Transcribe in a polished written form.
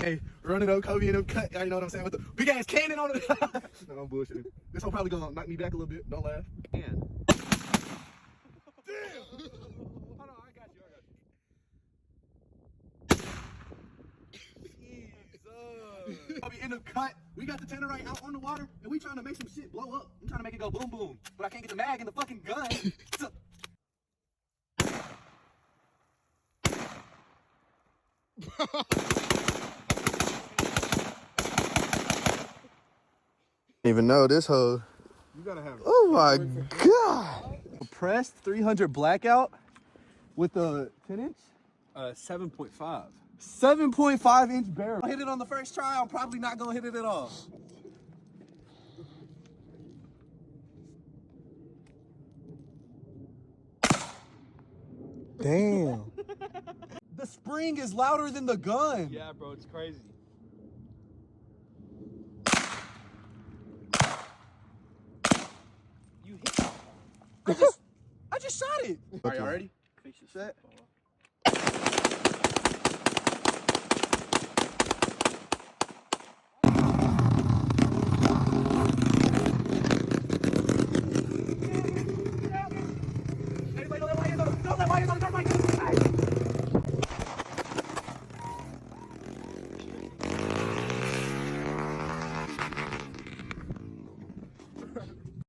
Hey, run it up, Kobe and them cut. You know what I'm saying? With the big ass cannon on it. No, I'm bullshitting. This one probably gonna knock me back a little bit. Don't laugh. Man. Damn! Hold on, I got you. Jesus. Kobe in the cut. We got the Tannerite out on the water, and we trying to make some shit blow up. I'm trying to make it go boom boom, but I can't get the mag in the fucking gun. Even know this hoe. You gotta have. Oh my god! A pressed 300 blackout with a 10-inch, 7.5. 7.5 inch barrel. I hit it on the first try. I'm probably not gonna hit it at all. Damn. The spring is louder than the gun. Yeah, bro, it's crazy. You hit. I just shot it. Are you ready? Set.